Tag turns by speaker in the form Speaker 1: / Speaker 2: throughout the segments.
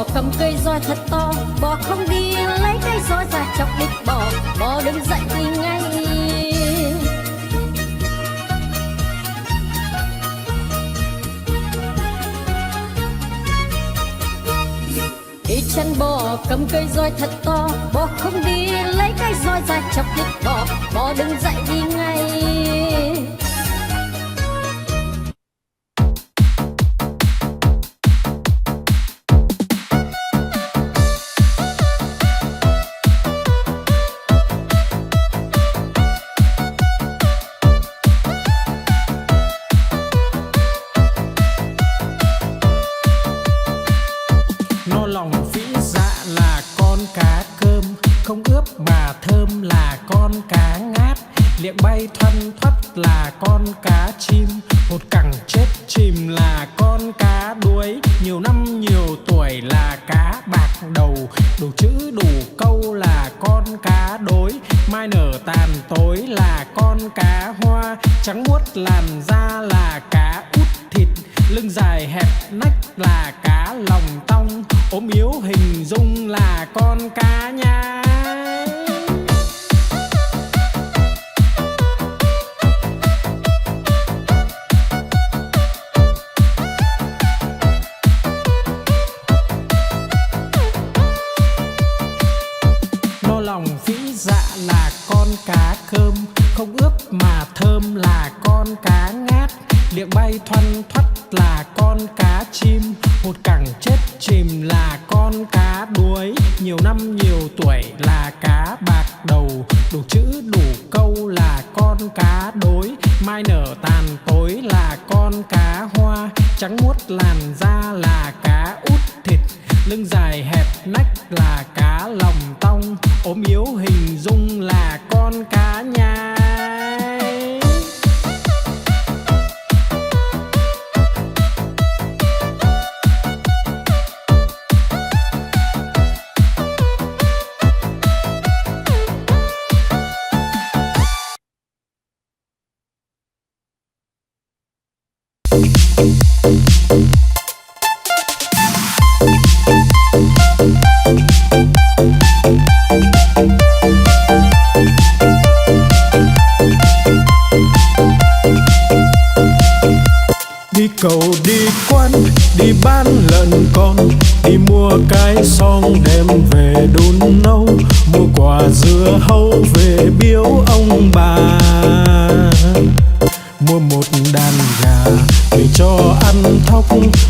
Speaker 1: bò cầm cây roi thật to, bò không đi lấy cây roi ra chọc đít bò, bò đứng dậy đi ngay. Đi chân bò cầm cây roi thật to, bò không đi lấy cây roi ra chọc đít bò, bò đứng dậy đi ngay.
Speaker 2: Không ướp mà thơm là con cá ngát, liệng bay thoăn thoắt là con cá chim, một cẳng chết chìm là con cá đuối, nhiều năm nhiều tuổi là cá bạc đầu, đủ chữ đủ câu là con cá đối, mai nở tàn tối là con cá hoa, trắng muốt làn da là cá út thịt, lưng dài hẹp nách là cá lòng tong, ốm yếu hình dung là con cá nhái. No lòng vĩ dạ là con cá cơm, không ướp mà thơm là con cá ngát, liệng bay thoăn thoắt là con cá chim, một cẳng chết chìm là con cá đuối, nhiều năm nhiều tuổi là cá bạc đầu, đủ chữ đủ câu là con cá đối, mai nở tàn tối là con cá hoa, trắng muốt làn da là cá út thịt, lưng dài hẹp nách là cá lòng tong, ốm yếu hình dung là con cá nhái.
Speaker 3: Đi cầu đi quán, đi bán lợn con, đi mua cái xong đem về đun nấu, mua quả dưa hấu về biếu ông bà, mua một đàn gà về cho ăn thóc,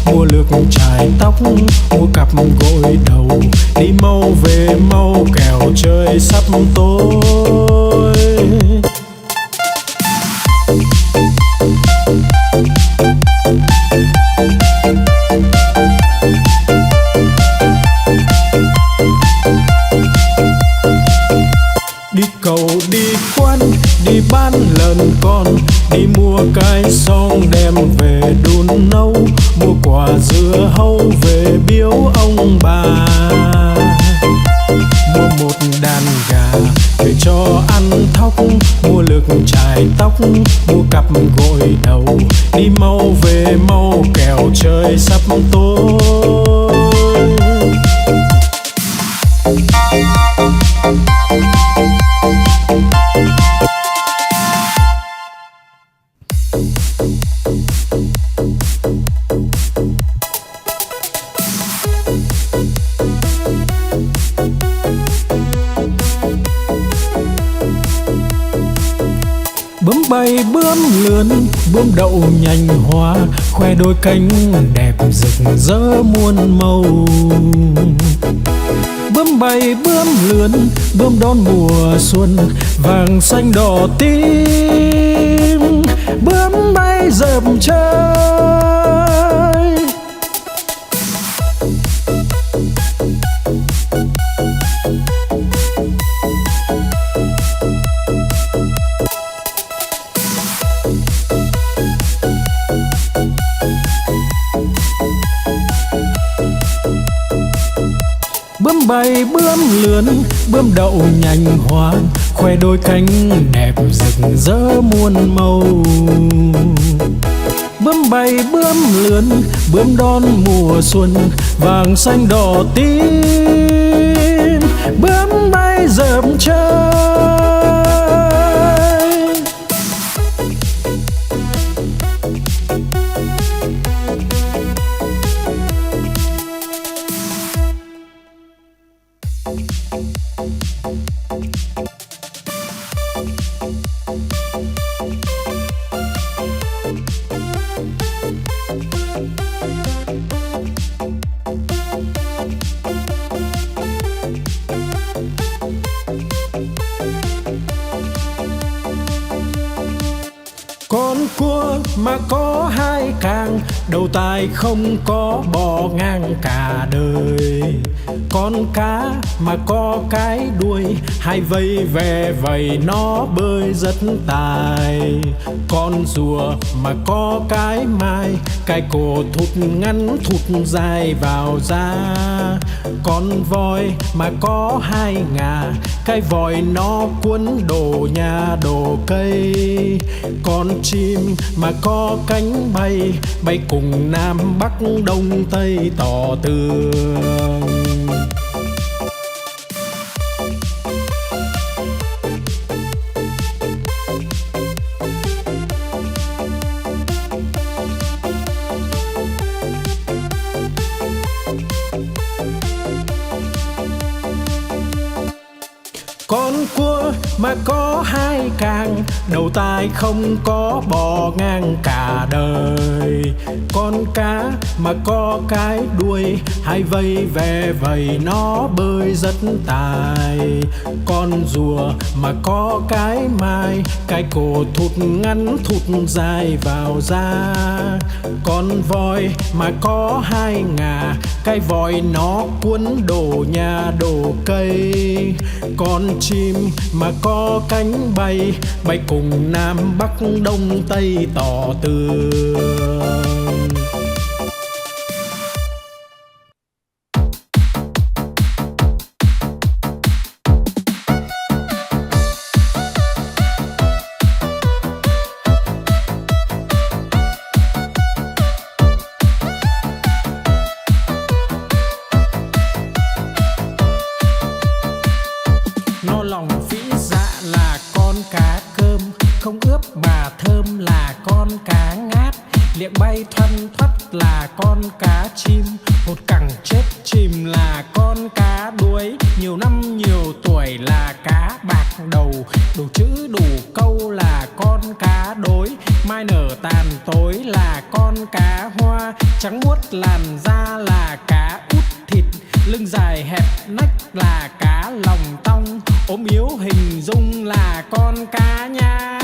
Speaker 3: mua lược chải tóc, mua cặp gội đầu, đi mau về mau kẻo trời sắp tối. Đi cầu đi quán, đi bán lợn con, đi mua cái xong đem về đun nấu, mua quả dưa hấu về biếu ông bà, mua một đàn gà về cho ăn thóc, mua lược chải tóc, mua cặp gội đầu, đi mau về mau kẻo trời sắp tối. Bướm bay bướm lượn, bướm đậu nhành hoa, khoe đôi cánh đẹp rực rỡ muôn màu. Bướm bay bướm lượn, bướm đón mùa xuân, vàng xanh đỏ tím, bướm bay dợp trời. Bướm bay bướm lượn, bướm đậu nhành hoa, khoe đôi cánh đẹp rực rỡ muôn màu. Bướm bay bướm lượn, bướm đón mùa xuân, vàng xanh đỏ tím, bướm bay dợp trời. Con cua mà có hai càng, đầu tai không có bò ngang cả đời. Con cá mà có cái đuôi, hai vây ve vầy nó bơi rất tài. Con rùa mà có cái mai, cái cổ thụt ngắn thụt dài vào da. Con voi mà có hai ngà, cái vòi nó cuốn đồ nhà đồ cây. Con chim mà có cánh bay, bay cùng Nam Bắc Đông Tây tỏ tường. Con cua mà có hai càng, đầu tai không có bò ngang cả đời. Con cá mà có cái đuôi, hai vây ve vầy nó bơi rất tài. Con rùa mà có cái mai, cái cổ thụt ngắn thụt dài vào da. Con voi mà có hai ngà, cái vòi nó cuốn đồ nhà đồ cây. Con chim mà có cánh bay, bay cùng Nam Bắc Đông Tây tỏ tường.
Speaker 2: No lòng phĩ dạ là con cá cơm, không ướp mà thơm là con cá ngát. Liệng bay thoăn thoắt là con cá chim, hột cẳng chết chìm là con cá đuối. Nhiều năm nhiều tuổi là cá bạc đầu, đủ chữ đủ câu là con cá đối. Mai nở tàn tối là con cá hoa, trắng muốt làn da là cá út thịt. Lưng dài hẹp nách là cá lòng tong, ốm yếu hình dung là con cá nhái.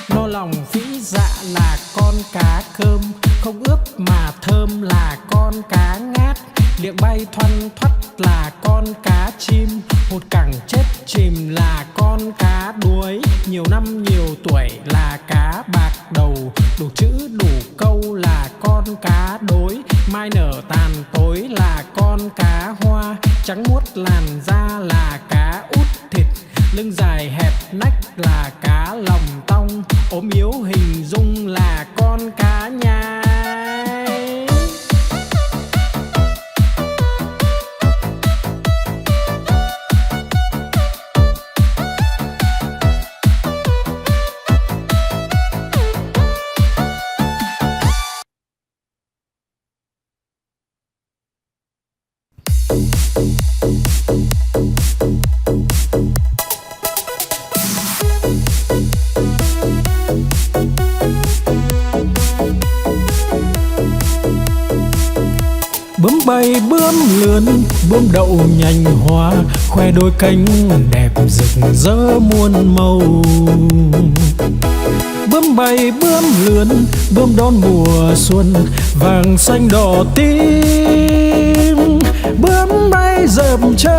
Speaker 2: No lòng phĩ dạ là con cá cơm, không ướp mà thơm là con cá ngát. Liệng bay thoăn thoắt là con cá chim, hột cẳng chết chìm là con cá đuối. Nhiều năm nhiều tuổi là cá bạc đầu, đủ chữ đủ câu là con cá đối. Mai nở tàn tối là con cá hoa, trắng muốt làn da là cá út thịt. Lưng dài hẹp nách là cá lòng tong, ốm yếu hình dung là con cá nhái.
Speaker 3: Bướm bay bướm lượn, bướm đậu nhành hoa, khoe đôi cánh đẹp rực rỡ muôn màu. Bướm bay bướm lượn, bướm đón mùa xuân, vàng xanh đỏ tím, bướm bay dợp trời.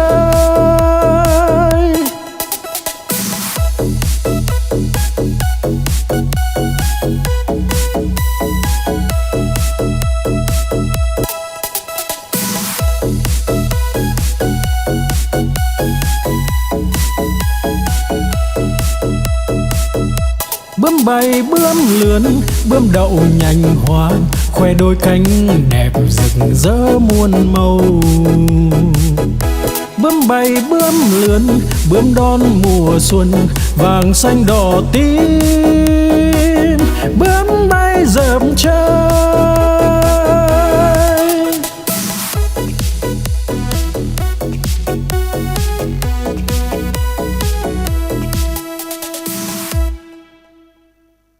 Speaker 3: bay bướm lướn, bướm đậu nhành hoa, khoe đôi cánh đẹp rực rỡ muôn màu. Bướm bay bướm lướn, bướm đón mùa xuân, vàng xanh đỏ tím. Bướm bay dợp trời